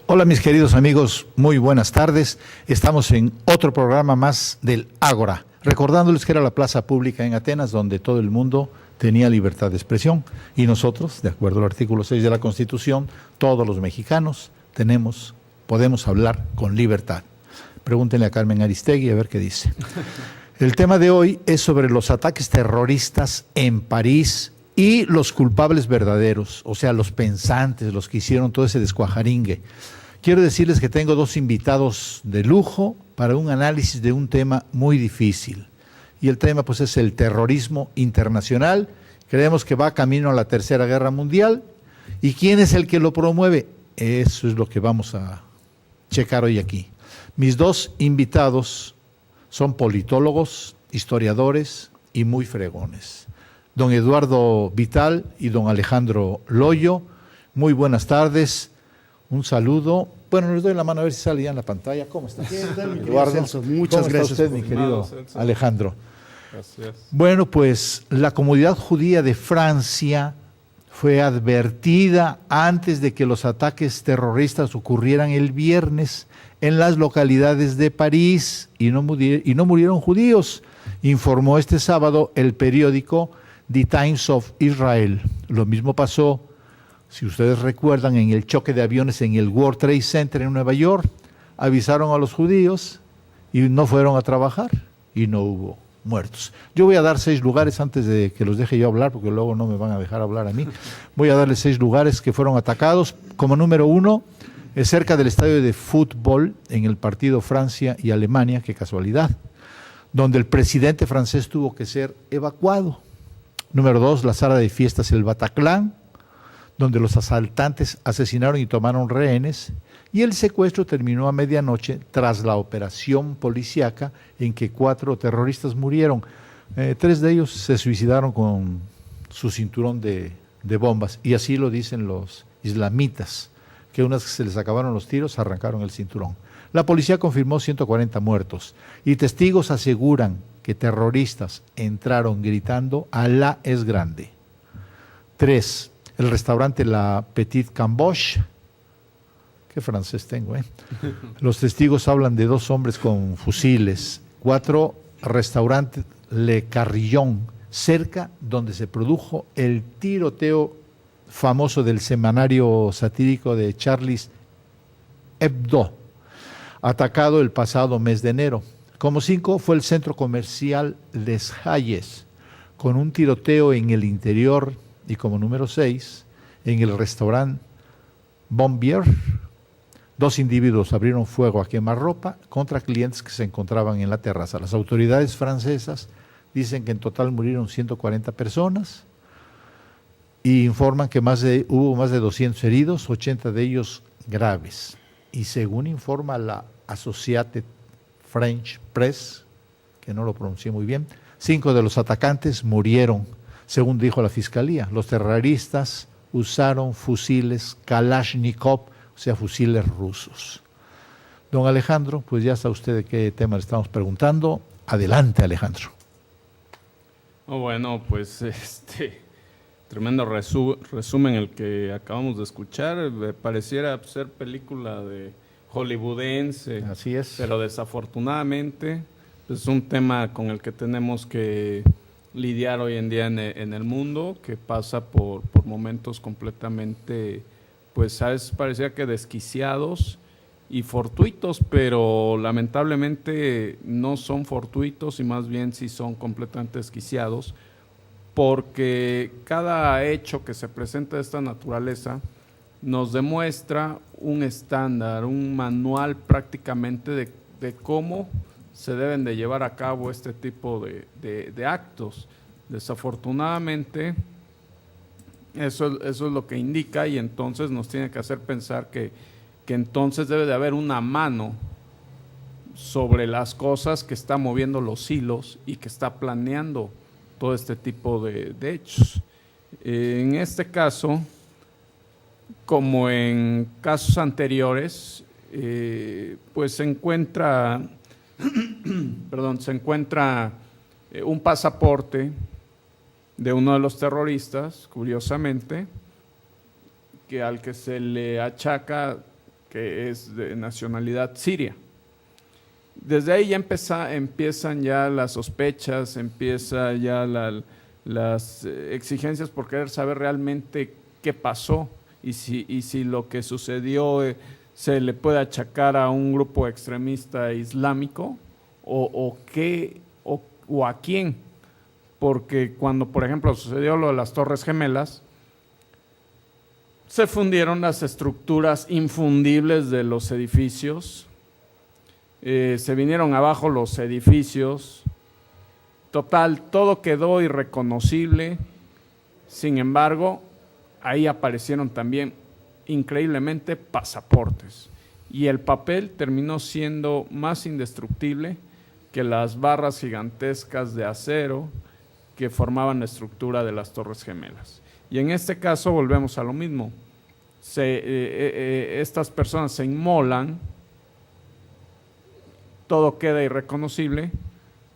Hola mis queridos amigos, muy buenas tardes. Estamos en otro programa más del Ágora, recordándoles que era la plaza pública en Atenas donde todo el mundo tenía libertad de expresión y nosotros, de acuerdo al artículo 6 de la Constitución, todos los mexicanos podemos hablar con libertad. Pregúntenle a Carmen Aristegui a ver qué dice. El tema de hoy es sobre los ataques terroristas en París y los culpables verdaderos, o sea, los pensantes, los que hicieron todo ese descuajaringue. Quiero decirles que tengo dos invitados de lujo para un análisis de un tema muy difícil. Y el tema pues es el terrorismo internacional. Creemos que va camino a la Tercera Guerra Mundial. ¿Y quién es el que lo promueve? Eso es lo que vamos a checar hoy aquí. Mis dos invitados son politólogos, historiadores y muy fregones. Don Eduardo Vital y don Alejandro Loyo. Muy buenas tardes. Un saludo. Bueno, les doy la mano a ver si sale ya en la pantalla. ¿Cómo está? Eduardo, Celso, muchas gracias. ¿Cómo está usted, mi querido Alejandro? Gracias. Bueno, pues la comunidad judía de Francia fue advertida antes de que los ataques terroristas ocurrieran el viernes en las localidades de París y no murieron judíos, informó este sábado el periódico The Times of Israel. Lo mismo pasó, si ustedes recuerdan, en el choque de aviones en el World Trade Center en Nueva York. Avisaron a los judíos y no fueron a trabajar y no hubo muertos. Yo voy a dar 6 lugares antes de que los deje yo hablar, porque luego no me van a dejar hablar a mí. Voy a darles 6 lugares que fueron atacados. Como número 1, es cerca del estadio de fútbol en el partido Francia y Alemania, qué casualidad, donde el presidente francés tuvo que ser evacuado. Número 2, la sala de fiestas El Bataclan, donde los asaltantes asesinaron y tomaron rehenes, y el secuestro terminó a medianoche tras la operación policíaca en que 4 terroristas murieron. 3 de ellos se suicidaron con su cinturón de bombas, y así lo dicen los islamitas, que unas que se les acabaron los tiros arrancaron el cinturón. La policía confirmó 140 muertos, y testigos aseguran que terroristas entraron gritando «Alá es grande». 3. El restaurante La Petite Camboche. Qué francés tengo, ¿eh? Los testigos hablan de 2 hombres con fusiles. 4. Restaurante Le Carillon, cerca donde se produjo el tiroteo famoso del semanario satírico de Charlie Hebdo, atacado el pasado mes de enero. Como 5 fue el centro comercial Les Halles, con un tiroteo en el interior. Y como número 6, en el restaurante Bombier, 2 individuos abrieron fuego a quemarropa contra clientes que se encontraban en la terraza. Las autoridades francesas dicen que en total murieron 140 personas y informan que hubo más de 200 heridos, 80 de ellos graves. Y según informa la Associated French Press, que no lo pronuncié muy bien, 5 de los atacantes murieron. Según dijo la fiscalía, los terroristas usaron fusiles Kalashnikov, o sea, fusiles rusos. Don Alejandro, pues ya está usted de qué tema le estamos preguntando. Adelante, Alejandro. Bueno, pues tremendo resumen el que acabamos de escuchar. Pareciera ser película de hollywoodense. Así es. Pero desafortunadamente es un tema con el que tenemos que lidiar hoy en día en el mundo, que pasa por momentos completamente, pues, ¿sabes? Parecía que desquiciados y fortuitos, pero lamentablemente no son fortuitos y más bien sí son completamente desquiciados, porque cada hecho que se presenta de esta naturaleza nos demuestra un estándar, un manual prácticamente de cómo se deben de llevar a cabo este tipo de actos. Desafortunadamente, eso es lo que indica, y entonces nos tiene que hacer pensar que entonces debe de haber una mano sobre las cosas que está moviendo los hilos y que está planeando todo este tipo de hechos. En este caso, como en casos anteriores, pues se encuentra un pasaporte de uno de los terroristas, curiosamente, al que se le achaca que es de nacionalidad siria. Desde ahí ya empiezan ya las sospechas, empieza ya las exigencias por querer saber realmente qué pasó y si lo que sucedió se le puede achacar a un grupo extremista islámico o a quién. Porque cuando, por ejemplo, sucedió lo de las Torres Gemelas, se fundieron las estructuras infundibles de los edificios, se vinieron abajo los edificios, total, todo quedó irreconocible. Sin embargo, ahí aparecieron también increíblemente pasaportes y el papel terminó siendo más indestructible que las barras gigantescas de acero que formaban la estructura de las Torres Gemelas. Y en este caso volvemos a lo mismo, estas personas se inmolan, todo queda irreconocible,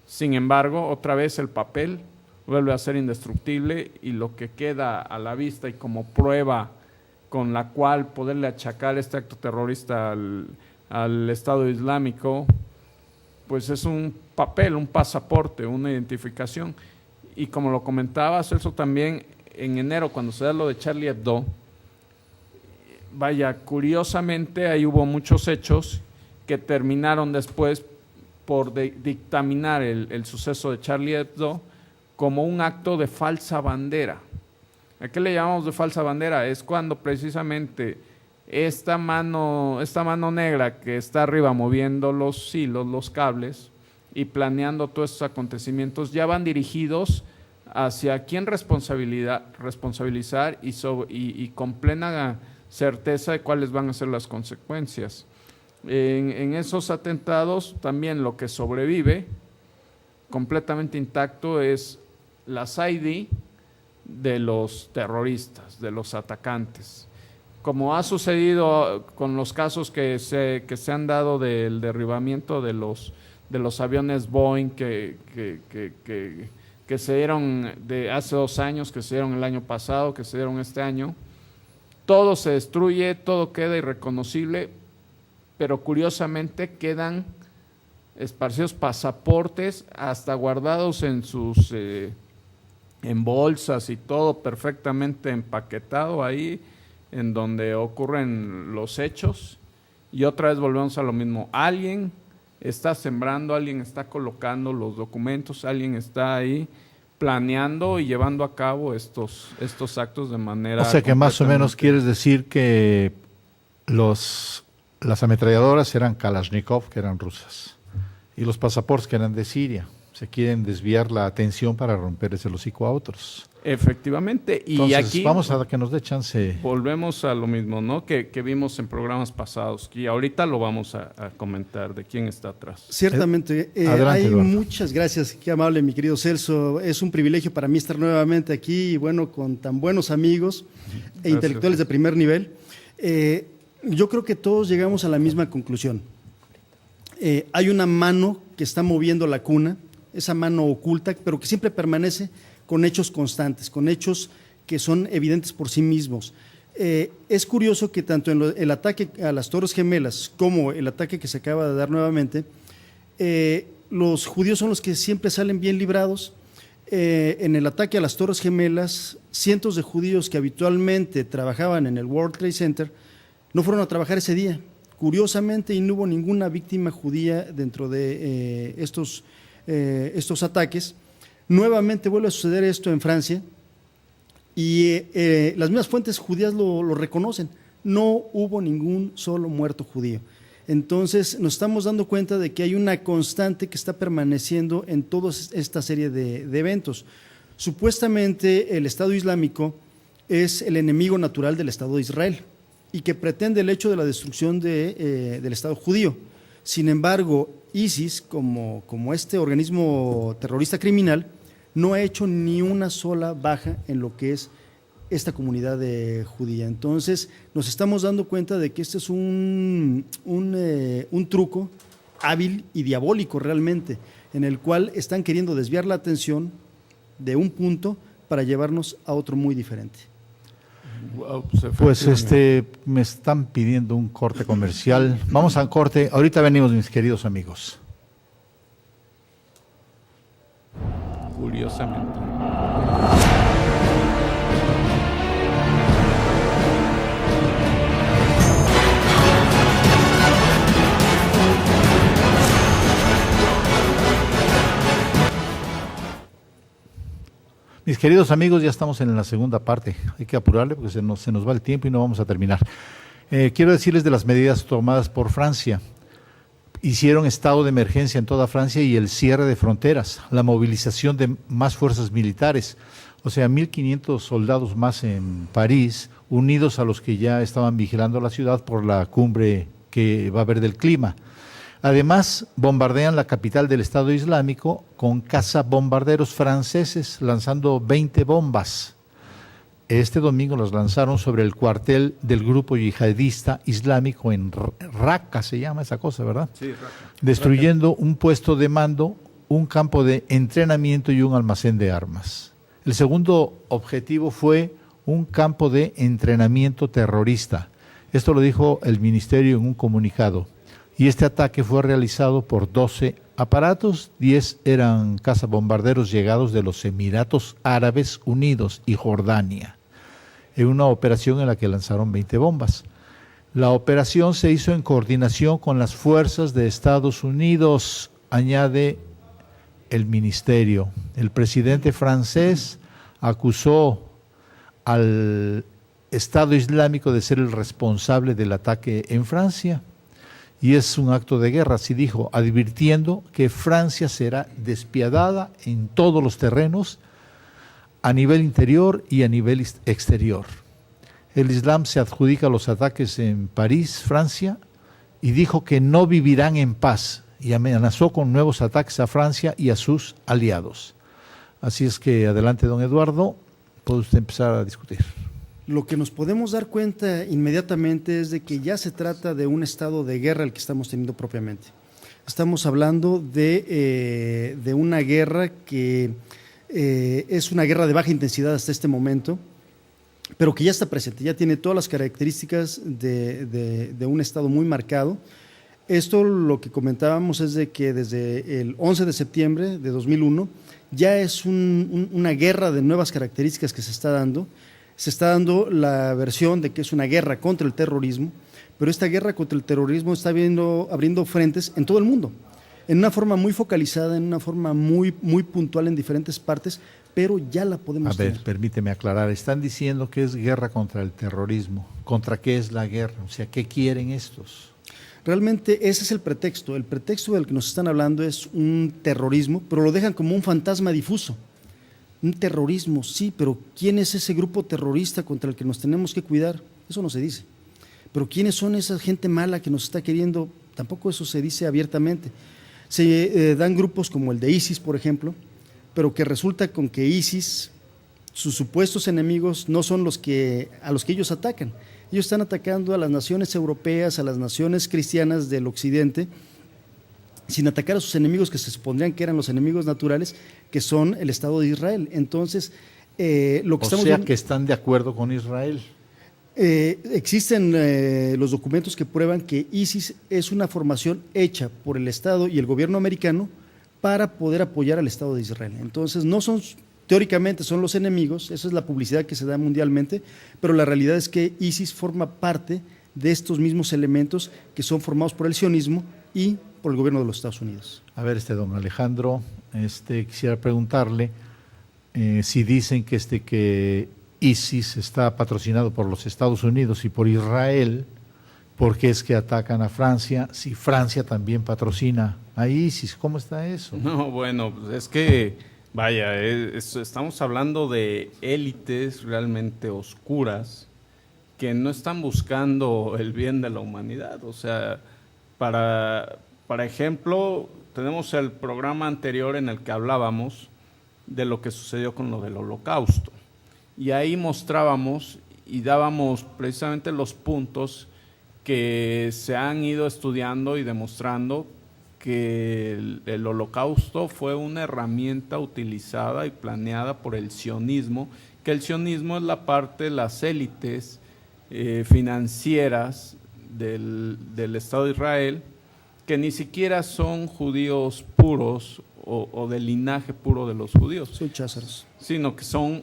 sin embargo, otra vez el papel vuelve a ser indestructible y lo que queda a la vista y como prueba con la cual poderle achacar este acto terrorista al Estado Islámico, pues es un papel, un pasaporte, una identificación. Y como lo comentaba Celso también, en enero cuando se da lo de Charlie Hebdo, vaya, curiosamente ahí hubo muchos hechos que terminaron después por dictaminar el suceso de Charlie Hebdo como un acto de falsa bandera. ¿A qué le llamamos de falsa bandera? Es cuando precisamente esta mano negra que está arriba moviendo los hilos, los cables y planeando todos estos acontecimientos ya van dirigidos hacia quién responsabilizar y con plena certeza de cuáles van a ser las consecuencias. En esos atentados también lo que sobrevive completamente intacto es las ID de los terroristas, de los atacantes. Como ha sucedido con los casos que se han dado del derribamiento de los aviones Boeing que se dieron de hace 2 años, que se dieron el año pasado, que se dieron este año, todo se destruye, todo queda irreconocible, pero curiosamente quedan esparcidos pasaportes hasta guardados en sus en bolsas y todo perfectamente empaquetado ahí en donde ocurren los hechos. Y otra vez volvemos a lo mismo, alguien está sembrando, alguien está colocando los documentos, alguien está ahí planeando y llevando a cabo estos actos de manera... O sea que más o menos quieres decir que las ametralladoras eran Kalashnikov, que eran rusas, y los pasaportes que eran de Siria. Se quieren desviar la atención para romperles el hocico a otros. Efectivamente, y entonces, aquí vamos a que nos dé chance. Volvemos a lo mismo, ¿no? Que vimos en programas pasados, y ahorita lo vamos a comentar de quién está atrás. Ciertamente, Adelante, Eduardo. Muchas gracias, qué amable mi querido Celso. Es un privilegio para mí estar nuevamente aquí, y bueno, con tan buenos amigos e intelectuales de primer nivel. Yo creo que todos llegamos a la misma conclusión. Hay una mano que está moviendo la cuna, esa mano oculta, pero que siempre permanece con hechos constantes, con hechos que son evidentes por sí mismos. Es curioso que tanto en el ataque a las Torres Gemelas como el ataque que se acaba de dar nuevamente, los judíos son los que siempre salen bien librados. En el ataque a las Torres Gemelas, cientos de judíos que habitualmente trabajaban en el World Trade Center no fueron a trabajar ese día, curiosamente, y no hubo ninguna víctima judía dentro de estos ataques. Nuevamente vuelve a suceder esto en Francia y las mismas fuentes judías lo reconocen. No hubo ningún solo muerto judío. Entonces nos estamos dando cuenta de que hay una constante que está permaneciendo en toda esta serie de eventos. Supuestamente el Estado Islámico es el enemigo natural del Estado de Israel y que pretende el hecho de la destrucción del Estado judío. Sin embargo, ISIS, como este organismo terrorista criminal, no ha hecho ni una sola baja en lo que es esta comunidad judía. Entonces, nos estamos dando cuenta de que este es un truco hábil y diabólico realmente, en el cual están queriendo desviar la atención de un punto para llevarnos a otro muy diferente. Wow, Pues efectivamente. me están pidiendo un corte comercial. Vamos al corte. Ahorita venimos, mis queridos amigos. Curiosamente. Mis queridos amigos, ya estamos en la segunda parte. Hay que apurarle porque se nos va el tiempo y no vamos a terminar. Quiero decirles de las medidas tomadas por Francia. Hicieron estado de emergencia en toda Francia y el cierre de fronteras, la movilización de más fuerzas militares, o sea, 1.500 soldados más en París, unidos a los que ya estaban vigilando la ciudad por la cumbre que va a haber del clima. Además, bombardean la capital del Estado Islámico con cazabombarderos franceses lanzando 20 bombas. Este domingo las lanzaron sobre el cuartel del grupo yihadista islámico en Raqqa, se llama esa cosa, ¿verdad? Sí, Raqqa. Destruyendo un puesto de mando, un campo de entrenamiento y un almacén de armas. El segundo objetivo fue un campo de entrenamiento terrorista. Esto lo dijo el ministerio en un comunicado. Y este ataque fue realizado por 12 aparatos, 10 eran cazabombarderos llegados de los Emiratos Árabes Unidos y Jordania, en una operación en la que lanzaron 20 bombas. La operación se hizo en coordinación con las fuerzas de Estados Unidos, añade el ministerio. El presidente francés acusó al Estado Islámico de ser el responsable del ataque en Francia. Y es un acto de guerra, así dijo, advirtiendo que Francia será despiadada en todos los terrenos, a nivel interior y a nivel exterior. El Islam se adjudica los ataques en París, Francia, y dijo que no vivirán en paz, y amenazó con nuevos ataques a Francia y a sus aliados. Así es que adelante, don Eduardo, puede usted empezar a discutir. Lo que nos podemos dar cuenta inmediatamente es de que ya se trata de un estado de guerra el que estamos teniendo propiamente. Estamos hablando de una guerra que es una guerra de baja intensidad hasta este momento, pero que ya está presente, ya tiene todas las características de un estado muy marcado. Esto lo que comentábamos es de que desde el 11 de septiembre de 2001 ya es una guerra de nuevas características que se está dando. Se está dando la versión de que es una guerra contra el terrorismo, pero esta guerra contra el terrorismo está abriendo frentes en todo el mundo, en una forma muy focalizada, en una forma muy puntual en diferentes partes, pero ya la podemos tener. tener. Permíteme aclarar, están diciendo que es guerra contra el terrorismo. ¿Contra qué es la guerra? O sea, ¿qué quieren estos? Realmente ese es el pretexto del que nos están hablando es un terrorismo, pero lo dejan como un fantasma difuso. Un terrorismo, sí, pero ¿quién es ese grupo terrorista contra el que nos tenemos que cuidar? Eso no se dice. Pero ¿quiénes son esa gente mala que nos está queriendo? Tampoco eso se dice abiertamente. Se dan grupos como el de ISIS, por ejemplo, pero que resulta con que ISIS, sus supuestos enemigos, no son a los que ellos atacan. Ellos están atacando a las naciones europeas, a las naciones cristianas del occidente, sin atacar a sus enemigos que se supondrían que eran los enemigos naturales, que son el Estado de Israel. Entonces, lo que estamos viendo, que están de acuerdo con Israel. Existen los documentos que prueban que ISIS es una formación hecha por el Estado y el gobierno americano para poder apoyar al Estado de Israel. Entonces, no son, teóricamente son los enemigos, esa es la publicidad que se da mundialmente, pero la realidad es que ISIS forma parte de estos mismos elementos que son formados por el sionismo y por el gobierno de los Estados Unidos. A ver, don Alejandro, quisiera preguntarle si dicen que ISIS está patrocinado por los Estados Unidos y por Israel, ¿por qué es que atacan a Francia si Francia también patrocina a ISIS? ¿Cómo está eso? No, bueno, pues es que, vaya, estamos hablando de élites realmente oscuras que no están buscando el bien de la humanidad. O sea, para ejemplo, tenemos el programa anterior en el que hablábamos de lo que sucedió con lo del Holocausto. Y ahí mostrábamos y dábamos precisamente los puntos que se han ido estudiando y demostrando que el Holocausto fue una herramienta utilizada y planeada por el sionismo que el sionismo es la parte de las élites financieras del Estado de Israel, que ni siquiera son judíos puros o del linaje puro de los judíos. Son cházaros. Sino que son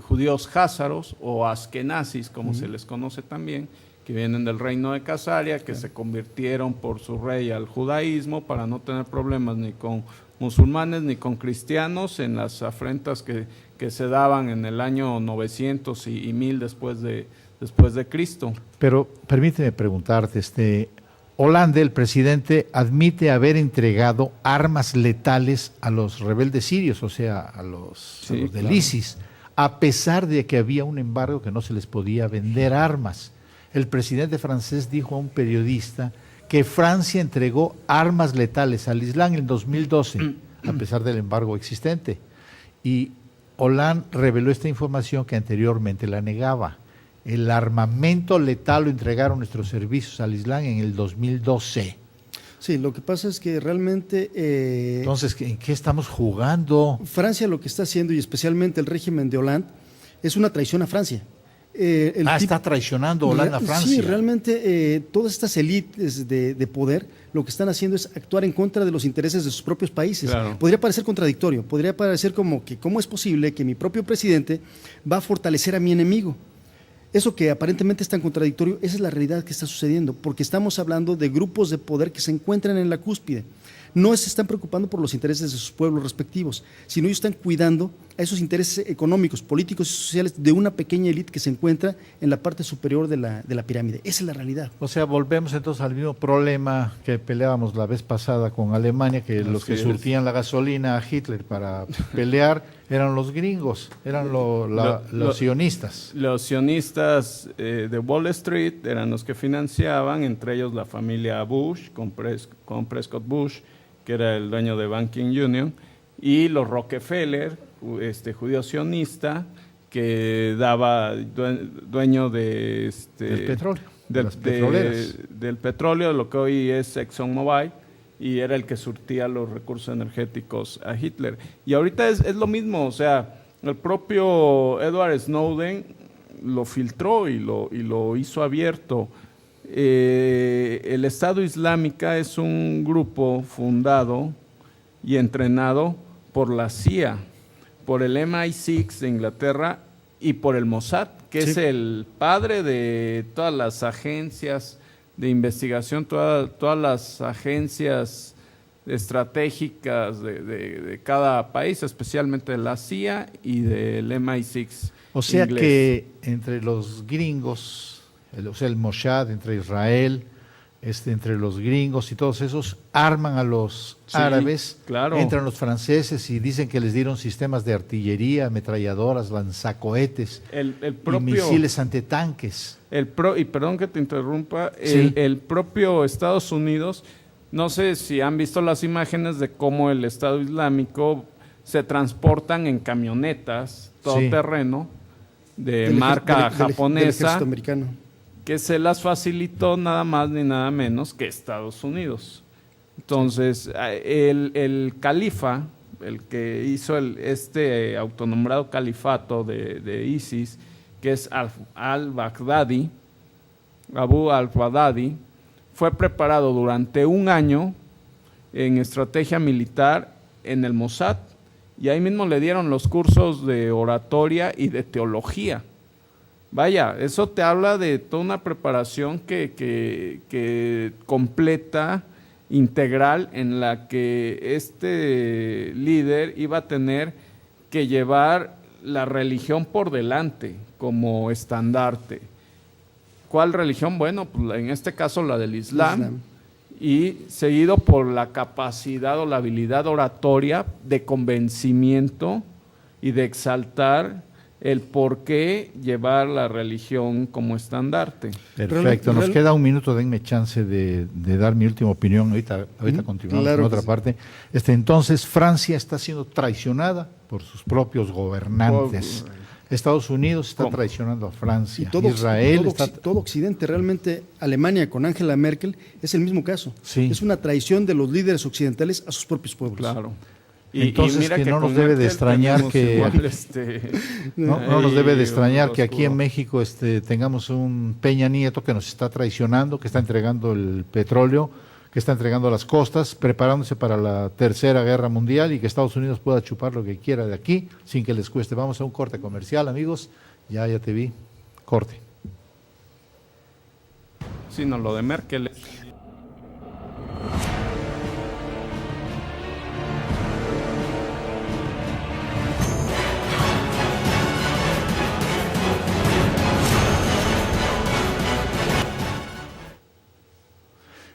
judíos házaros o askenazis, como se les conoce también, que vienen del reino de Casaria, que se convirtieron por su rey al judaísmo para no tener problemas ni con musulmanes ni con cristianos en las afrentas que se daban en el año 900 y 1000 después de Cristo. Pero permíteme preguntarte, Hollande, el presidente, admite haber entregado armas letales a los rebeldes sirios, o sea, a los del claro. ISIS, a pesar de que había un embargo que no se les podía vender armas. El presidente francés dijo a un periodista que Francia entregó armas letales al Islam en 2012, a pesar del embargo existente. Y Hollande reveló esta información que anteriormente la negaba. El armamento letal lo entregaron nuestros servicios al Islam en el 2012. Sí, lo que pasa es que realmente… Entonces, ¿en qué estamos jugando? Francia lo que está haciendo, y especialmente el régimen de Hollande, es una traición a Francia. Está traicionando Hollande a Francia. Sí, realmente todas estas élites de poder lo que están haciendo es actuar en contra de los intereses de sus propios países. Claro. Podría parecer contradictorio, podría parecer como que cómo es posible que mi propio presidente va a fortalecer a mi enemigo. Eso que aparentemente es tan contradictorio, esa es la realidad que está sucediendo, porque estamos hablando de grupos de poder que se encuentran en la cúspide. No se están preocupando por los intereses de sus pueblos respectivos, sino ellos están cuidando a esos intereses económicos, políticos y sociales de una pequeña élite que se encuentra en la parte superior de la pirámide. Esa es la realidad. O sea, volvemos entonces al mismo problema que peleábamos la vez pasada con Alemania, que los que surtían la gasolina a Hitler para pelear eran los gringos, eran los sionistas. Los sionistas de Wall Street eran los que financiaban, entre ellos la familia Bush, con Prescott Bush, que era el dueño de Banking Union, y los Rockefeller, judío sionista, que daba dueño de del petróleo, del petróleo, lo que hoy es ExxonMobil, y era el que surtía los recursos energéticos a Hitler. Y ahorita es lo mismo, o sea, el propio Edward Snowden lo filtró y lo hizo abierto. El Estado Islámico es un grupo fundado y entrenado por la CIA, por el MI6 de Inglaterra y por el Mossad, que es el padre de todas las agencias de investigación, todas las agencias estratégicas de cada país, especialmente de la CIA y del MI6. O sea inglés. que entre los gringos, el Mossad, entre Israel, entre los gringos y todos esos, arman a los árabes, claro. Entran los franceses y dicen que les dieron sistemas de artillería, ametralladoras, lanzacohetes y misiles antitanques. Y perdón que te interrumpa, el propio Estados Unidos, no sé si han visto las imágenes de cómo el Estado Islámico se transportan en camionetas todoterreno de marca japonesa, del ejército americano, que se las facilitó nada más ni nada menos que Estados Unidos. Entonces, el califa, el que hizo este autonombrado califato de ISIS, que es al-Baghdadi, Abu al-Baghdadi, fue preparado durante un año en estrategia militar en el Mossad, y ahí mismo le dieron los cursos de oratoria y de teología. Vaya, eso te habla de toda una preparación que completa, integral, en la que este líder iba a tener que llevar la religión por delante como estandarte. ¿Cuál religión? Bueno, pues en este caso la del Islam. Y seguido por la capacidad o la habilidad oratoria de convencimiento y de exaltar el por qué llevar la religión como estandarte. Perfecto, nos queda un minuto, denme chance de dar mi última opinión, ahorita continuamos con otra parte. Entonces, Francia está siendo traicionada por sus propios gobernantes. Estados Unidos está traicionando a Francia. Y Israel todo Occidente, realmente Alemania con Angela Merkel es el mismo caso. Sí. Es una traición de los líderes occidentales a sus propios pueblos. Claro. Entonces, mira que no nos con debe de Merkel extrañar tenemos que igual, no nos debe de extrañar los que aquí en oscuro. México tengamos un Peña Nieto que nos está traicionando, que está entregando el petróleo, que está entregando las costas, preparándose para la Tercera Guerra Mundial y que Estados Unidos pueda chupar lo que quiera de aquí sin que les cueste. Vamos a un corte comercial, amigos. Ya te vi. Corte. Sí, no, lo de Merkel.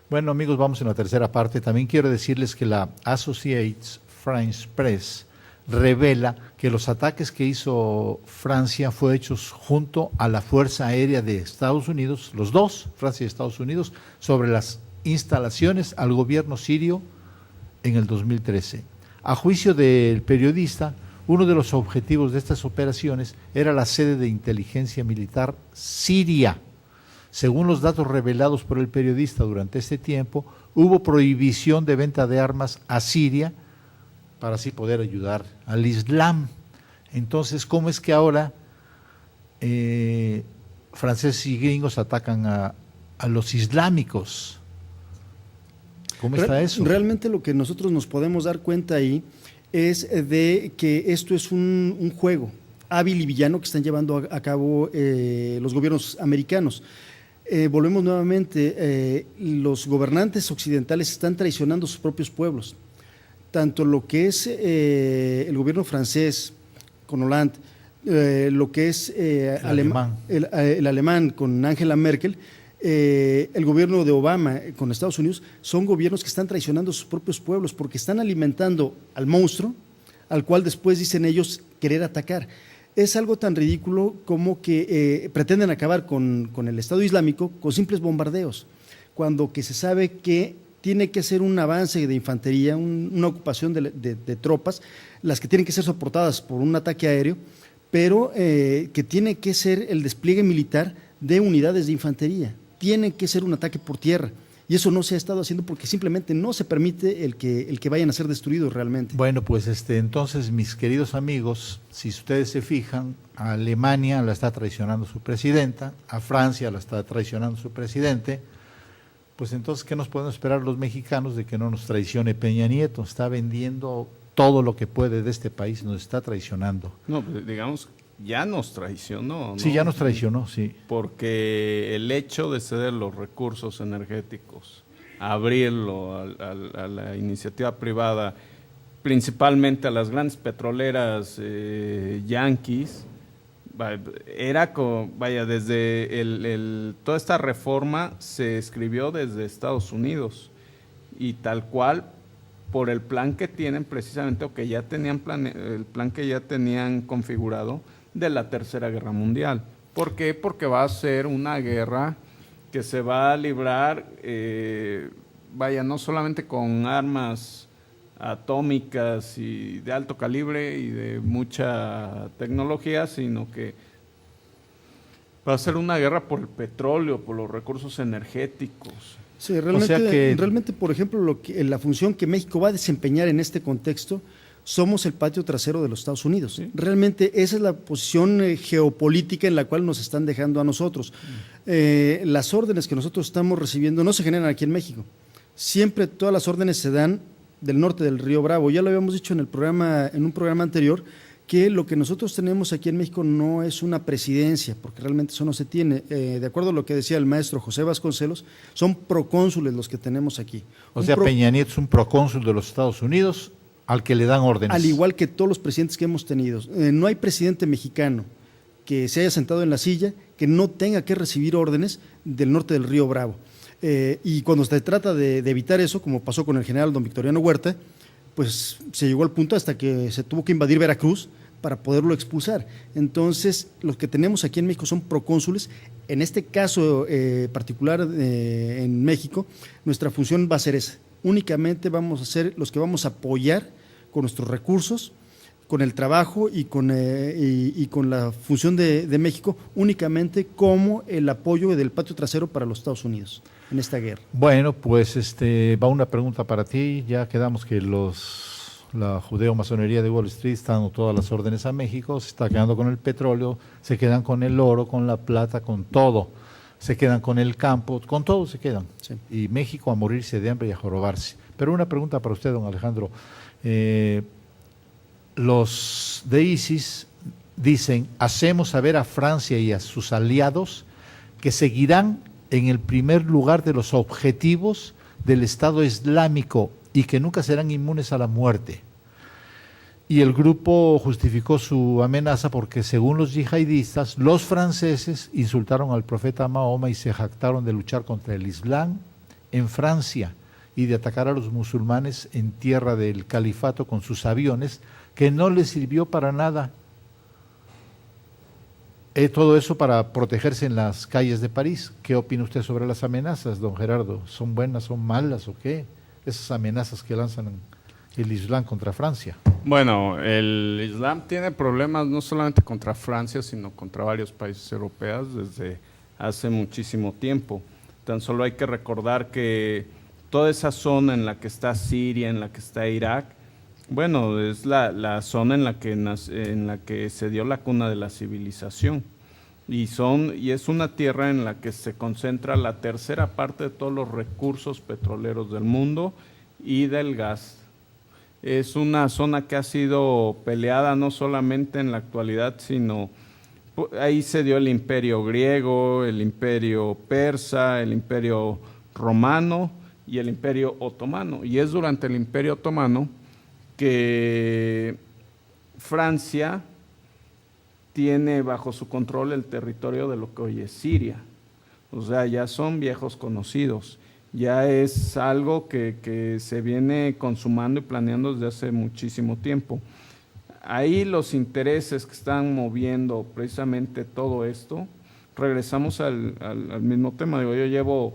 Bueno, amigos, vamos en la tercera parte. También quiero decirles que la Associated French Press revela que los ataques que hizo Francia fue hechos junto a la Fuerza Aérea de Estados Unidos, los dos, Francia y Estados Unidos, sobre las instalaciones al gobierno sirio en el 2013. A juicio del periodista, uno de los objetivos de estas operaciones era la sede de inteligencia militar siria. Según los datos revelados por el periodista durante este tiempo, hubo prohibición de venta de armas a Siria para así poder ayudar al Islam. Entonces, ¿cómo es que ahora franceses y gringos atacan a los islámicos? ¿Cómo está eso? Realmente lo que nosotros nos podemos dar cuenta ahí es de que esto es un juego hábil y villano que están llevando a cabo los gobiernos americanos. Volvemos nuevamente, los gobernantes occidentales están traicionando a sus propios pueblos. Tanto lo que es el gobierno francés con Hollande, lo que es el alemán con Angela Merkel, el gobierno de Obama con Estados Unidos, son gobiernos que están traicionando a sus propios pueblos porque están alimentando al monstruo al cual después dicen ellos querer atacar. Es algo tan ridículo como que pretenden acabar con el Estado Islámico con simples bombardeos, cuando que se sabe que tiene que ser un avance de infantería, una ocupación de tropas, las que tienen que ser soportadas por un ataque aéreo, pero que tiene que ser el despliegue militar de unidades de infantería, tiene que ser un ataque por tierra. Y eso no se ha estado haciendo porque simplemente no se permite el que vayan a ser destruidos realmente. Bueno, pues entonces, mis queridos amigos, si ustedes se fijan, a Alemania la está traicionando su presidenta, a Francia la está traicionando su presidente, pues entonces, ¿qué nos podemos esperar los mexicanos de que no nos traicione Peña Nieto? Está vendiendo todo lo que puede de este país, nos está traicionando. No, pues, digamos, ya nos traicionó, ¿no? Sí, ya nos traicionó, sí. Porque el hecho de ceder los recursos energéticos, abrirlo a la iniciativa privada, principalmente a las grandes petroleras yanquis, era desde toda esta reforma se escribió desde Estados Unidos y tal cual por el plan que tienen precisamente, o que ya tenían el plan que ya tenían configurado de la Tercera Guerra Mundial. ¿Por qué? Porque va a ser una guerra que se va a librar, no solamente con armas atómicas y de alto calibre y de mucha tecnología, sino que va a ser una guerra por el petróleo, por los recursos energéticos. Sí, realmente, por ejemplo, la función que México va a desempeñar en este contexto, somos el patio trasero de los Estados Unidos. ¿Sí? Realmente esa es la posición geopolítica en la cual nos están dejando a nosotros. Las órdenes que nosotros estamos recibiendo no se generan aquí en México. Siempre todas las órdenes se dan del norte del Río Bravo. Ya lo habíamos dicho en un programa anterior, que lo que nosotros tenemos aquí en México no es una presidencia, porque realmente eso no se tiene. De acuerdo a lo que decía el maestro José Vasconcelos, son procónsules los que tenemos aquí. O sea, Peña Nieto es un procónsul de los Estados Unidos al que le dan órdenes. Al igual que todos los presidentes que hemos tenido. No hay presidente mexicano que se haya sentado en la silla que no tenga que recibir órdenes del norte del Río Bravo. Y cuando se trata de evitar eso, como pasó con el general don Victoriano Huerta, pues se llegó al punto hasta que se tuvo que invadir Veracruz para poderlo expulsar. Entonces, los que tenemos aquí en México son procónsules. En este caso particular en México, nuestra función va a ser esa. Únicamente vamos a ser los que vamos a apoyar con nuestros recursos, con el trabajo y con la función de México, únicamente como el apoyo del patio trasero para los Estados Unidos en esta guerra. Bueno, pues va una pregunta para ti. Ya quedamos que los la judeo-masonería de Wall Street está dando todas las órdenes a México, se está quedando con el petróleo, se quedan con el oro, con la plata, con todo. Se quedan con el campo, con todo se quedan. Sí. Y México a morirse de hambre y a jorobarse. Pero una pregunta para usted, don Alejandro. Los de ISIS dicen, hacemos saber a Francia y a sus aliados que seguirán en el primer lugar de los objetivos del Estado Islámico y que nunca serán inmunes a la muerte. Y el grupo justificó su amenaza porque, según los yihadistas, los franceses insultaron al profeta Mahoma y se jactaron de luchar contra el Islam en Francia y de atacar a los musulmanes en tierra del califato con sus aviones, que no les sirvió para nada. Todo eso para protegerse en las calles de París. ¿Qué opina usted sobre las amenazas, don Gerardo? ¿Son buenas, son malas o qué? Esas amenazas que lanzan el Islam contra Francia. Bueno, el Islam tiene problemas no solamente contra Francia, sino contra varios países europeos desde hace muchísimo tiempo. Tan solo hay que recordar que toda esa zona en la que está Siria, en la que está Irak, bueno, es la zona en la que se dio la cuna de la civilización. Y es una tierra en la que se concentra la tercera parte de todos los recursos petroleros del mundo y del gas. Es una zona que ha sido peleada no solamente en la actualidad, sino ahí se dio el imperio griego, el imperio persa, el imperio romano y el imperio otomano. Y es durante el imperio otomano que Francia tiene bajo su control el territorio de lo que hoy es Siria. O sea, ya son viejos conocidos. Ya es algo que se viene consumando y planeando desde hace muchísimo tiempo. Ahí los intereses que están moviendo precisamente todo esto, regresamos al mismo tema. Yo llevo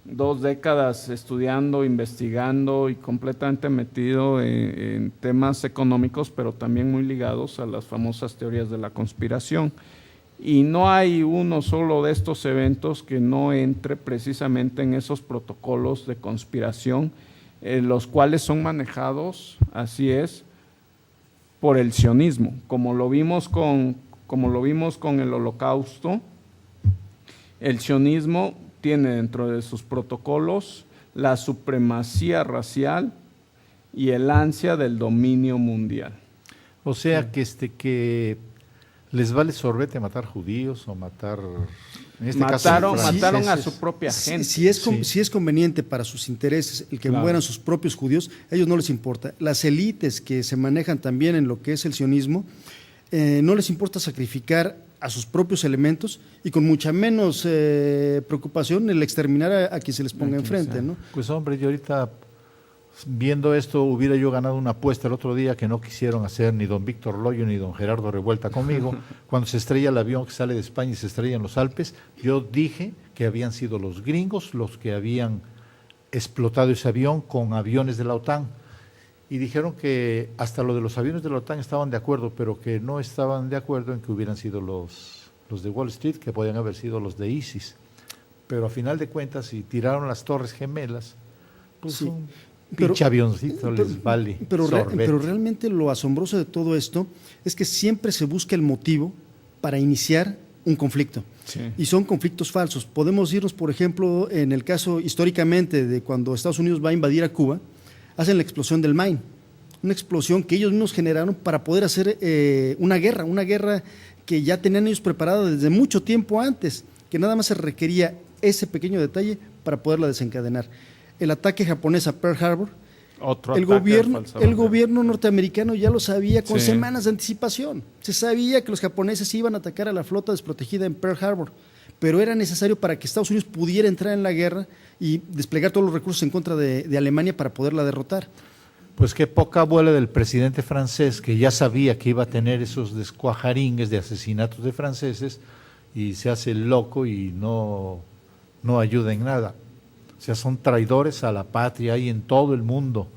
2 décadas estudiando, investigando y completamente metido en temas económicos, pero también muy ligados a las famosas teorías de la conspiración. Y no hay uno solo de estos eventos que no entre precisamente en esos protocolos de conspiración, los cuales son manejados, así es, por el sionismo. Como lo vimos con el Holocausto, el sionismo tiene dentro de sus protocolos la supremacía racial y el ansia del dominio mundial. O sea, que les vale sorbete matar judíos o matar... En este mataron caso, a su propia gente. Si es conveniente para sus intereses el que mueran sus propios judíos, a ellos no les importa. Las élites que se manejan también en lo que es el sionismo, no les importa sacrificar a sus propios elementos y con mucha menos preocupación el exterminar a quien se les ponga enfrente, ¿no? Pues hombre, yo ahorita viendo esto hubiera yo ganado una apuesta el otro día que no quisieron hacer ni don Víctor Loyo ni don Gerardo Revuelta conmigo. Cuando se estrella el avión que sale de España y se estrella en los Alpes, yo dije que habían sido los gringos los que habían explotado ese avión con aviones de la OTAN. Y dijeron que hasta lo de los aviones de la OTAN estaban de acuerdo, pero que no estaban de acuerdo en que hubieran sido los de Wall Street, que podían haber sido los de ISIS. Pero a final de cuentas, si tiraron las Torres Gemelas, pues sí, un pinche avioncito les vale sorbete. Pero realmente lo asombroso de todo esto es que siempre se busca el motivo para iniciar un conflicto. Sí. Y son conflictos falsos. Podemos irnos, por ejemplo, en el caso históricamente de cuando Estados Unidos va a invadir a Cuba, hacen la explosión del Maine, una explosión que ellos mismos generaron para poder hacer una guerra que ya tenían ellos preparada desde mucho tiempo antes, que nada más se requería ese pequeño detalle para poderla desencadenar. El ataque japonés a Pearl Harbor, el gobierno norteamericano ya lo sabía con semanas de anticipación. Se sabía que los japoneses iban a atacar a la flota desprotegida en Pearl Harbor, pero era necesario para que Estados Unidos pudiera entrar en la guerra y desplegar todos los recursos en contra de Alemania para poderla derrotar. Pues qué poca abuela del presidente francés, que ya sabía que iba a tener esos descuajaringues de asesinatos de franceses, y se hace el loco y no ayuda en nada. O sea, son traidores a la patria y en todo el mundo.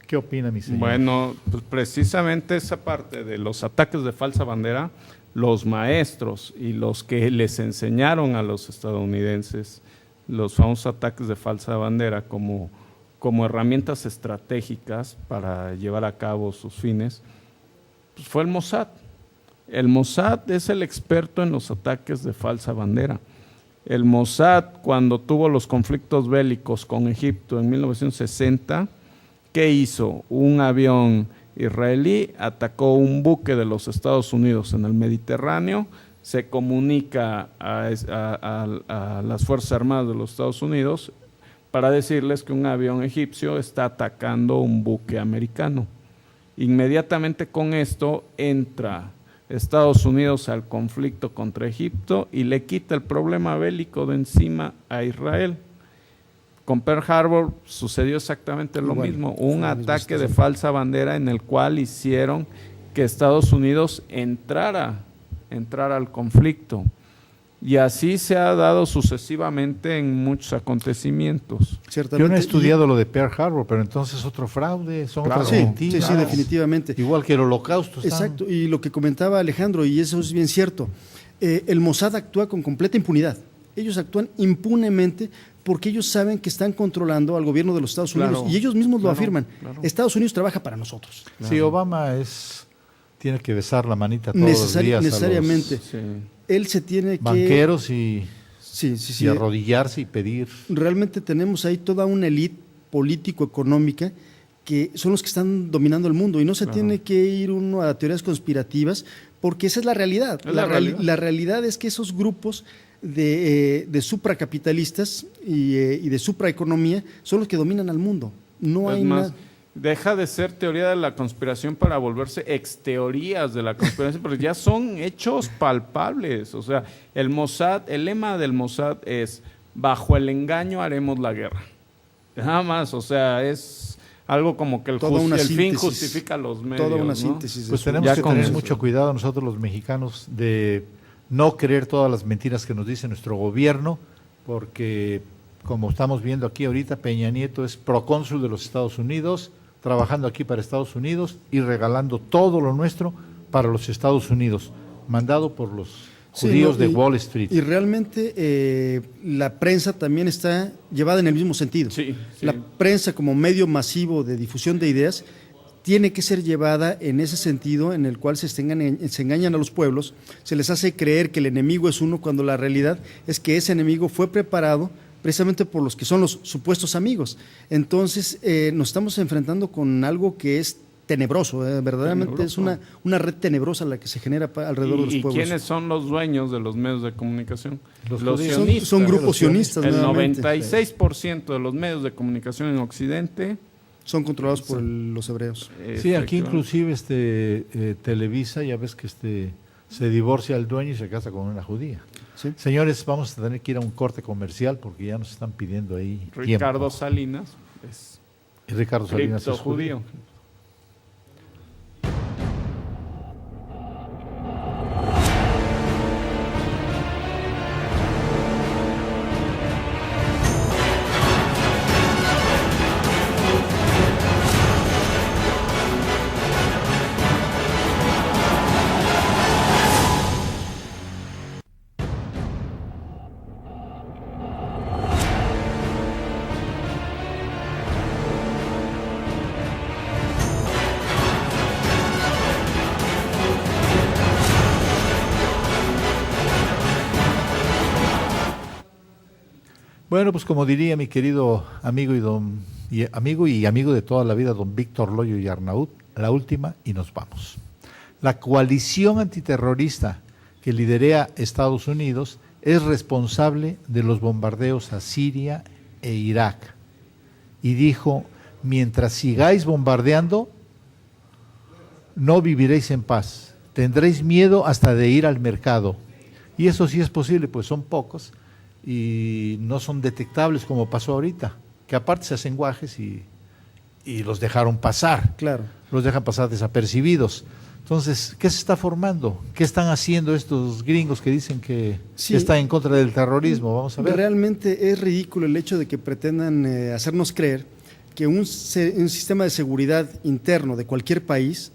¿Qué opina, mi señor? Bueno, pues precisamente esa parte de los ataques de falsa bandera, los maestros y los que les enseñaron a los estadounidenses los famosos ataques de falsa bandera, como como herramientas estratégicas para llevar a cabo sus fines, pues fue el Mossad. El Mossad es el experto en los ataques de falsa bandera. El Mossad, cuando tuvo los conflictos bélicos con Egipto en 1960, ¿qué hizo? Un avión israelí atacó un buque de los Estados Unidos en el Mediterráneo, se comunica a las Fuerzas Armadas de los Estados Unidos para decirles que un avión egipcio está atacando un buque americano. Inmediatamente con esto entra Estados Unidos al conflicto contra Egipto y le quita el problema bélico de encima a Israel. Con Pearl Harbor sucedió exactamente lo mismo, un ataque de falsa bandera en el cual hicieron que Estados Unidos entrara al conflicto. Y así se ha dado sucesivamente en muchos acontecimientos. Ciertamente. Yo no he estudiado lo de Pearl Harbor, pero entonces otro fraude, son otras mentiras. Sí, definitivamente. Igual que el Holocausto. Exacto, y lo que comentaba Alejandro, y eso es bien cierto, el Mossad actúa con completa impunidad. Ellos actúan impunemente porque ellos saben que están controlando al gobierno de los Estados Unidos, y ellos mismos lo afirman. Claro. Estados Unidos trabaja para nosotros. Claro. Sí, Obama tiene que besar la manita todos los días. Necesariamente. Él se tiene banqueros y arrodillarse y pedir. Realmente tenemos ahí toda una élite político-económica que son los que están dominando el mundo, y no se tiene que ir uno a teorías conspirativas, porque esa es la realidad. La realidad es que esos grupos de supracapitalistas y de supraeconomía son los que dominan al mundo. No hay más. Deja de ser teoría de la conspiración para volverse exteorías de la conspiración, porque ya son hechos palpables. O sea, el lema del Mossad es: bajo el engaño haremos la guerra. Nada más, o sea, es algo como que el fin justifica los medios. Toda una síntesis. Pues tenemos que tener mucho cuidado nosotros los mexicanos de no creer todas las mentiras que nos dice nuestro gobierno, porque como estamos viendo aquí ahorita, Peña Nieto es procónsul de los Estados Unidos, trabajando aquí para Estados Unidos y regalando todo lo nuestro para los Estados Unidos, mandado por los judíos de Wall Street. Y realmente la prensa también está llevada en el mismo sentido. La prensa como medio masivo de difusión de ideas tiene que ser llevada en ese sentido en el cual se engañan a los pueblos, se les hace creer que el enemigo es uno, cuando la realidad es que ese enemigo fue preparado precisamente por los que son los supuestos amigos. Entonces nos estamos enfrentando con algo que es tenebroso, verdaderamente es una red tenebrosa la que se genera alrededor de los pueblos. ¿Y quiénes son los dueños de los medios de comunicación? Los sionistas. Son grupos sionistas. El 96% de los medios de comunicación en Occidente son controlados por los hebreos. Sí, aquí inclusive Televisa, ya ves que se divorcia el dueño y se casa con una judía. ¿Sí? Señores, vamos a tener que ir a un corte comercial porque ya nos están pidiendo ahí Ricardo tiempo. Salinas es judío. Bueno, pues como diría mi querido amigo amigo de toda la vida, don Víctor Loyo y Arnaud, la última y nos vamos. La coalición antiterrorista que lidera Estados Unidos es responsable de los bombardeos a Siria e Irak. Y dijo: mientras sigáis bombardeando, no viviréis en paz, tendréis miedo hasta de ir al mercado. Y eso sí es posible, pues son pocos y no son detectables como pasó ahorita, que aparte se hacen guajes y los dejaron pasar. Claro. Los dejan pasar desapercibidos. Entonces, ¿qué se está formando? ¿Qué están haciendo estos gringos que dicen que están en contra del terrorismo? Vamos a ver. Realmente es ridículo el hecho de que pretendan hacernos creer que un sistema de seguridad interno de cualquier país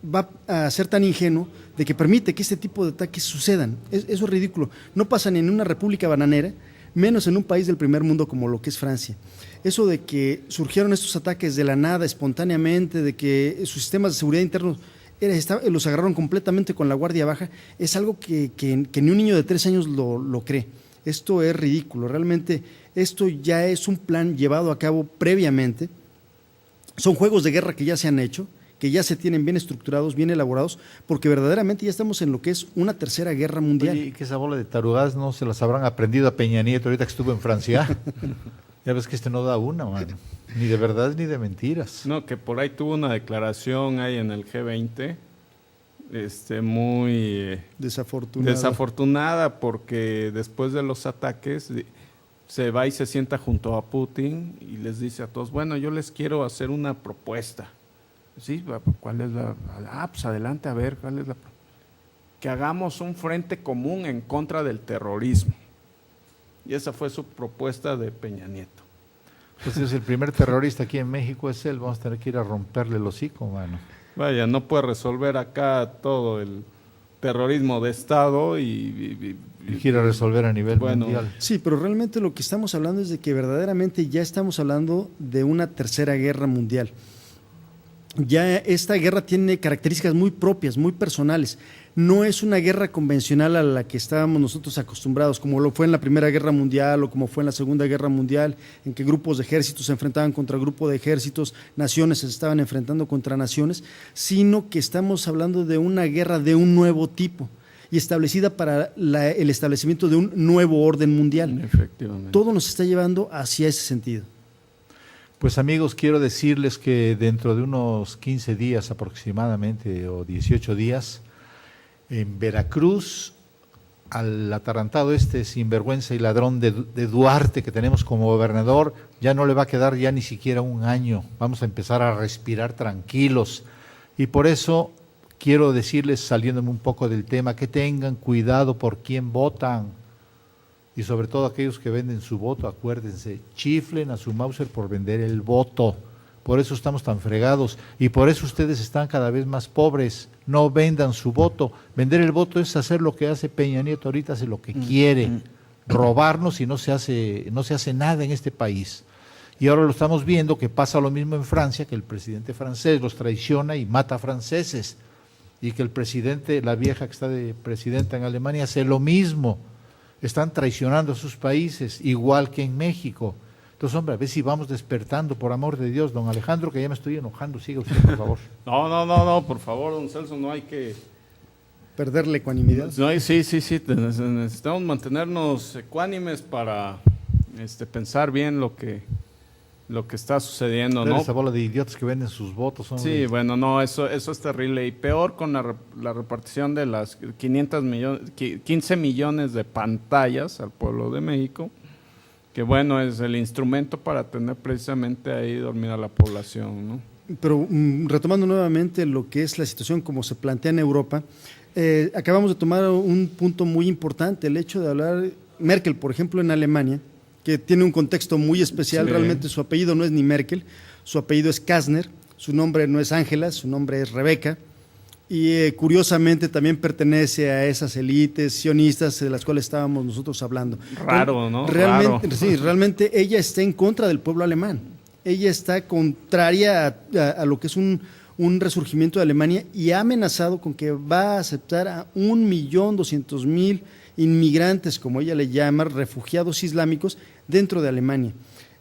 va a ser tan ingenuo de que permite que este tipo de ataques sucedan. Eso es ridículo. No pasa ni en una república bananera, menos en un país del primer mundo como lo que es Francia. Eso de que surgieron estos ataques de la nada, espontáneamente, de que sus sistemas de seguridad internos los agarraron completamente con la guardia baja, es algo que ni un niño de 3 años lo cree. Esto es ridículo, realmente esto ya es un plan llevado a cabo previamente. Son juegos de guerra que ya se han hecho, que ya se tienen bien estructurados, bien elaborados, porque verdaderamente ya estamos en lo que es una tercera guerra mundial. Oye, ¿y que esa bola de tarugadas no se las habrán aprendido a Peña Nieto ahorita que estuvo en Francia? Ya ves que no da una, mano. Ni de verdad ni de mentiras. No, que por ahí tuvo una declaración ahí en el G20, muy desafortunada, porque después de los ataques se va y se sienta junto a Putin y les dice a todos, bueno, yo les quiero hacer una propuesta. Sí, ¿cuál es la? Pues adelante, a ver, ¿cuál es la? Que hagamos un frente común en contra del terrorismo. Y esa fue su propuesta de Peña Nieto. Entonces el primer terrorista aquí en México es él, vamos a tener que ir a romperle el hocico, mano. Vaya, no puede resolver acá todo el terrorismo de Estado y quiere resolver a nivel mundial. Sí, pero realmente lo que estamos hablando es de que verdaderamente ya estamos hablando de una tercera guerra mundial. Ya esta guerra tiene características muy propias, muy personales. No es una guerra convencional a la que estábamos nosotros acostumbrados, como lo fue en la Primera Guerra Mundial o como fue en la Segunda Guerra Mundial, en que grupos de ejércitos se enfrentaban contra grupos de ejércitos, naciones se estaban enfrentando contra naciones, sino que estamos hablando de una guerra de un nuevo tipo y establecida para el establecimiento de un nuevo orden mundial. Efectivamente. Todo nos está llevando hacia ese sentido. Pues amigos, quiero decirles que dentro de unos 15 días aproximadamente o 18 días, en Veracruz, al atarantado sinvergüenza y ladrón de Duarte que tenemos como gobernador, ya no le va a quedar ya ni siquiera un año. Vamos a empezar a respirar tranquilos. Y por eso quiero decirles, saliéndome un poco del tema, que tengan cuidado por quién votan. Y sobre todo aquellos que venden su voto, acuérdense, chiflen a su Mauser por vender el voto. Por eso estamos tan fregados y por eso ustedes están cada vez más pobres. No vendan su voto. Vender el voto es hacer lo que hace Peña Nieto ahorita, hace lo que quiere, robarnos y no se hace nada en este país. Y ahora lo estamos viendo que pasa lo mismo en Francia, que el presidente francés los traiciona y mata a franceses. Y que el presidente, la vieja que está de presidenta en Alemania, hace lo mismo. Están traicionando a sus países, igual que en México. Entonces, hombre, a ver si vamos despertando, por amor de Dios. Don Alejandro, que ya me estoy enojando, siga usted, por favor. No, por favor, don Celso, no hay que perder la ecuanimidad. No, sí, necesitamos mantenernos ecuánimes para pensar bien lo que está sucediendo, ¿no? Esa bola de idiotas que venden sus votos. Hombre. Sí, bueno, no, eso es terrible. Y peor con la repartición de las 15 millones de pantallas al pueblo de México, que bueno, es el instrumento para tener precisamente ahí dormida a la población, ¿no? Pero retomando nuevamente lo que es la situación como se plantea en Europa, acabamos de tomar un punto muy importante, el hecho de hablar, Merkel, por ejemplo, en Alemania, que tiene un contexto muy especial, sí. Realmente su apellido no es ni Merkel, su apellido es Kastner, su nombre no es Ángela, su nombre es Rebeca, y curiosamente también pertenece a esas élites sionistas de las cuales estábamos nosotros hablando. Raro, ¿no? Realmente, Raro. Sí, realmente ella está en contra del pueblo alemán, ella está contraria a lo que es un resurgimiento de Alemania y ha amenazado con que va a aceptar a 1.200.000 inmigrantes, como ella le llama, refugiados islámicos dentro de Alemania.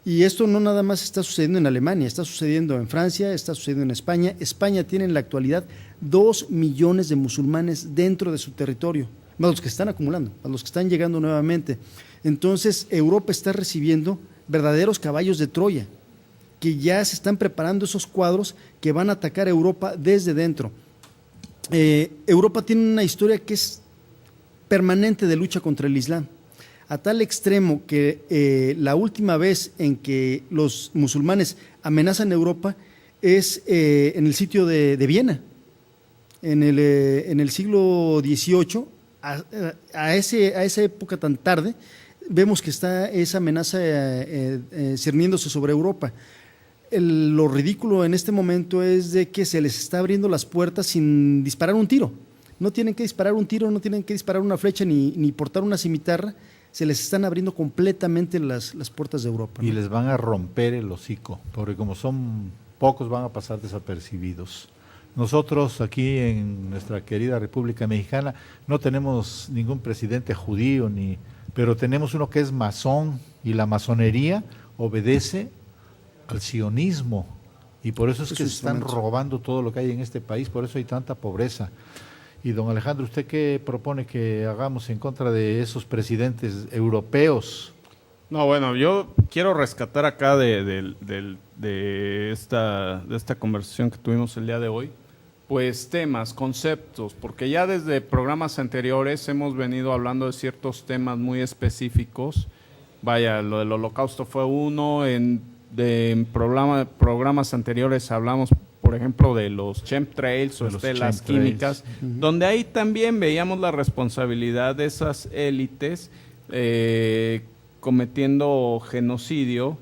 Y esto no nada más está sucediendo en Alemania, está sucediendo en Francia, está sucediendo en España. España tiene en la actualidad 2 millones de musulmanes dentro de su territorio, más los que están acumulando, más los que están llegando nuevamente. Entonces, Europa está recibiendo verdaderos caballos de Troya, que ya se están preparando esos cuadros que van a atacar a Europa desde dentro. Europa tiene una historia que es permanente de lucha contra el Islam, a tal extremo que la última vez en que los musulmanes amenazan a Europa es en el sitio de Viena, en el siglo XVIII, a esa época tan tarde, vemos que está esa amenaza cerniéndose sobre Europa. Lo ridículo en este momento es de que se les está abriendo las puertas sin disparar un tiro. No tienen que disparar un tiro, no tienen que disparar una flecha ni portar una cimitarra, se les están abriendo completamente las puertas de Europa, ¿no? Y les van a romper el hocico, porque como son pocos van a pasar desapercibidos. Nosotros aquí en nuestra querida República Mexicana no tenemos ningún presidente judío, pero tenemos uno que es masón, y la masonería obedece al sionismo, y por eso es que se están robando todo lo que hay en este país, por eso hay tanta pobreza. Y don Alejandro, ¿usted qué propone que hagamos en contra de esos presidentes europeos? No, bueno, yo quiero rescatar acá de esta conversación que tuvimos el día de hoy, pues temas, conceptos, porque ya desde programas anteriores hemos venido hablando de ciertos temas muy específicos. Vaya, lo del Holocausto fue uno, en programas anteriores hablamos, por ejemplo, de los chemtrails o estelas químicas, donde ahí también veíamos la responsabilidad de esas élites cometiendo genocidio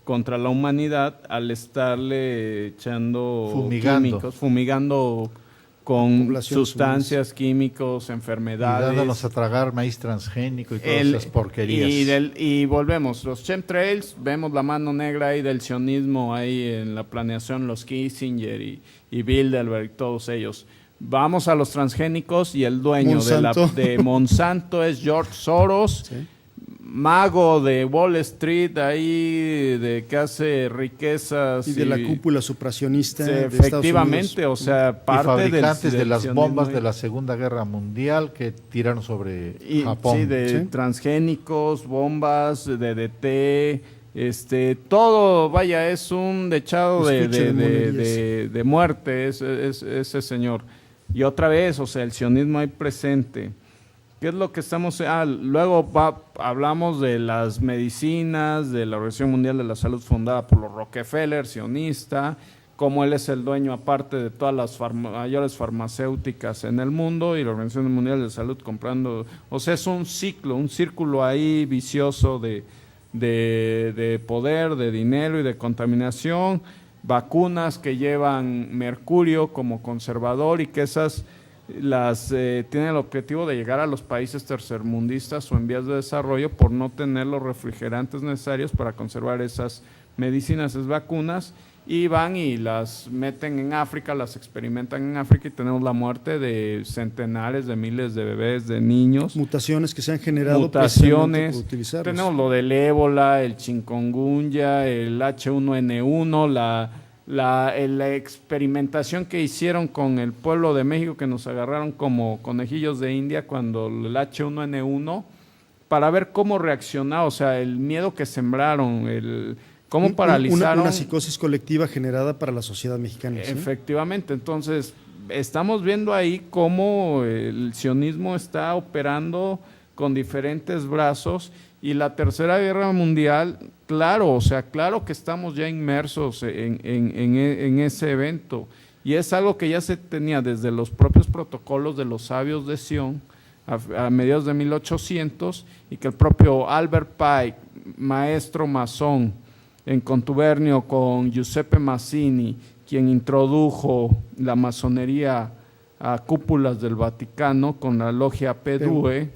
contra la humanidad al estarle echando químicos, fumigando con sustancias, químicos, enfermedades. Y dándonos a tragar maíz transgénico y todas esas porquerías. Y volvemos, los chemtrails, vemos la mano negra ahí del sionismo ahí en la planeación, los Kissinger y Bilderberg, todos ellos. Vamos a los transgénicos y el dueño de Monsanto es George Soros, ¿sí? Mago de Wall Street ahí, de que hace riquezas. Y de la cúpula supracionista de efectivamente, Estados Unidos. O sea, parte y fabricantes del de las bombas de la Segunda Guerra Mundial que tiraron sobre Japón. Sí, de transgénicos, bombas, DDT, todo, vaya, es un dechado de muerte, ese señor. Y otra vez, o sea, el sionismo ahí presente. ¿Qué es lo que estamos...? Luego hablamos de las medicinas, de la Organización Mundial de la Salud fundada por los Rockefeller, sionista, como él es el dueño aparte de todas las mayores farmacéuticas en el mundo, y la Organización Mundial de la Salud comprando... O sea, es un círculo ahí vicioso de poder, de dinero y de contaminación, vacunas que llevan mercurio como conservador y que esas... tienen el objetivo de llegar a los países tercermundistas o en vías de desarrollo por no tener los refrigerantes necesarios para conservar esas medicinas, esas vacunas, y van y las meten en África, las experimentan en África y tenemos la muerte de centenares de miles de bebés, de niños. Mutaciones que se han generado. Mutaciones. Tenemos lo del ébola, el chikungunya, el H1N1, la experimentación que hicieron con el pueblo de México, que nos agarraron como conejillos de India cuando el H1N1, para ver cómo reaccionaba, o sea, el miedo que sembraron, cómo paralizaron. Una psicosis colectiva generada para la sociedad mexicana. ¿Sí? Efectivamente, entonces estamos viendo ahí cómo el sionismo está operando con diferentes brazos. Y la Tercera Guerra Mundial, claro, o sea, claro que estamos ya inmersos en ese evento. Y es algo que ya se tenía desde los propios protocolos de los sabios de Sion a mediados de 1800, y que el propio Albert Pike, maestro masón, en contubernio con Giuseppe Mazzini, quien introdujo la masonería a cúpulas del Vaticano con la logia PDUE,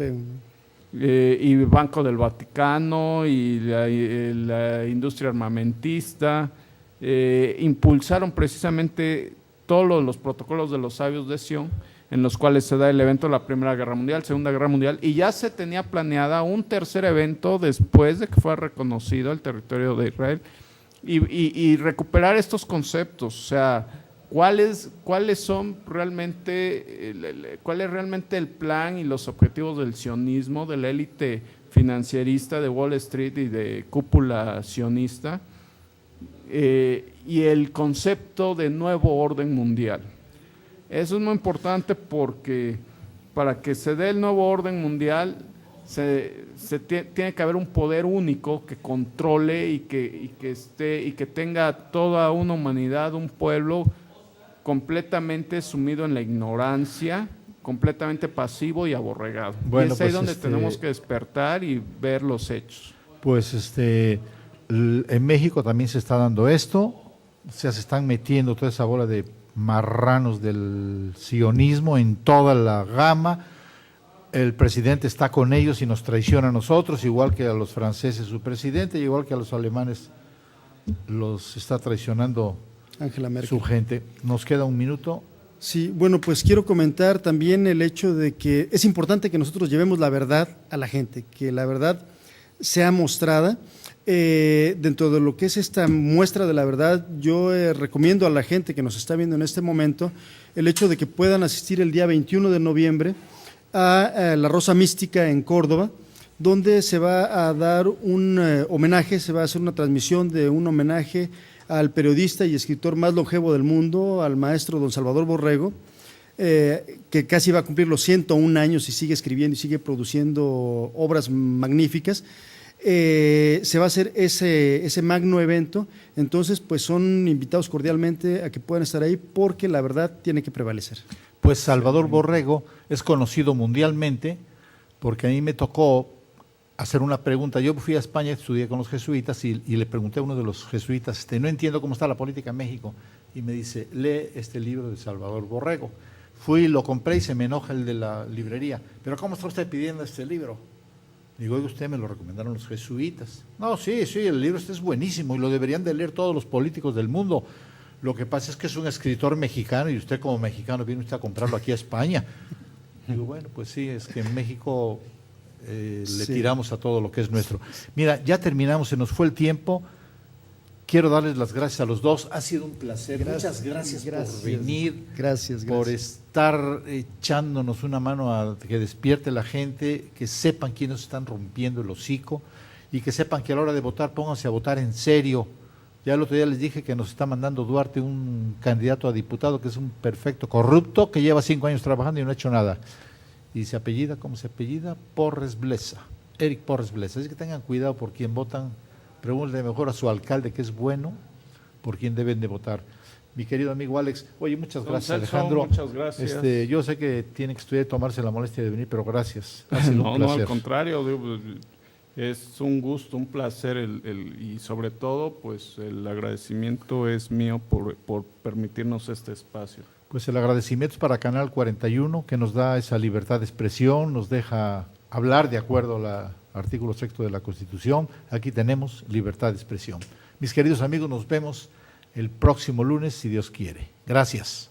y Banco del Vaticano y la industria armamentista, impulsaron precisamente todos los protocolos de los sabios de Sion, en los cuales se da el evento de la Primera Guerra Mundial, Segunda Guerra Mundial, y ya se tenía planeada un tercer evento después de que fue reconocido el territorio de Israel, y recuperar estos conceptos, o sea, ¿cuál es realmente el plan y los objetivos del sionismo, de la élite financierista de Wall Street y de cúpula sionista, y el concepto de nuevo orden mundial? Eso es muy importante porque para que se dé el nuevo orden mundial tiene que haber un poder único que controle y que tenga toda una humanidad, un pueblo completamente sumido en la ignorancia, completamente pasivo y aborregado. Bueno, y es ahí donde tenemos que despertar y ver los hechos. Pues en México también se está dando esto, o sea, se están metiendo toda esa bola de marranos del sionismo en toda la gama. el presidente está con ellos y nos traiciona a nosotros, igual que a los franceses su presidente, igual que a los alemanes los está traicionando Angela Merkel. su gente. Nos queda un minuto. Sí, bueno, pues quiero comentar también el hecho de que es importante que nosotros llevemos la verdad a la gente, que la verdad sea mostrada. Dentro de lo que es esta muestra de la verdad, yo recomiendo a la gente que nos está viendo en este momento el hecho de que puedan asistir el día 21 de noviembre a La Rosa Mística en Córdoba, donde se va a dar un homenaje, se va a hacer una transmisión de un homenaje al periodista y escritor más longevo del mundo, al maestro don Salvador Borrego, que casi va a cumplir los 101 años y sigue escribiendo y sigue produciendo obras magníficas. Se va a hacer ese magno evento, entonces pues son invitados cordialmente a que puedan estar ahí porque la verdad tiene que prevalecer. Pues Salvador Borrego es conocido mundialmente porque a mí me tocó hacer una pregunta. Yo fui a España, estudié con los jesuitas y le pregunté a uno de los jesuitas, no entiendo cómo está la política en México, y me dice, lee este libro de Salvador Borrego. Fui, lo compré y se me enoja el de la librería, pero ¿cómo está usted pidiendo este libro? Digo, oye, usted me lo recomendaron los jesuitas. No, sí, el libro este es buenísimo y lo deberían de leer todos los políticos del mundo. Lo que pasa es que es un escritor mexicano y usted como mexicano viene usted a comprarlo aquí a España. Digo, bueno, pues sí, es que en México le tiramos a todo lo que es nuestro. Mira, ya terminamos, se nos fue el tiempo. Quiero darles las gracias a los dos. Ha sido un placer. Muchas gracias por venir. Gracias. Por estar echándonos una mano a que despierte la gente, que sepan quiénes están rompiendo el hocico y que sepan que a la hora de votar, pónganse a votar en serio. Ya el otro día les dije que nos está mandando Duarte un candidato a diputado que es un perfecto corrupto que lleva 5 años trabajando y no ha hecho nada. Y se apellida, ¿cómo se apellida? Porres Blesa, Eric Porres Blesa. Así que tengan cuidado por quién votan. Pregúntenle mejor a su alcalde, que es bueno, por quién deben de votar. Mi querido amigo Alex, oye, muchas gracias, Alejandro. Muchas gracias. Yo sé que tiene que estudiar y tomarse la molestia de venir, pero gracias. Ha sido un placer. No, al contrario, es un gusto, un placer y sobre todo, pues el agradecimiento es mío por permitirnos este espacio. Pues el agradecimiento es para Canal 41, que nos da esa libertad de expresión, nos deja hablar de acuerdo al artículo 6 de la Constitución. Aquí tenemos libertad de expresión. Mis queridos amigos, nos vemos el próximo lunes, si Dios quiere. Gracias.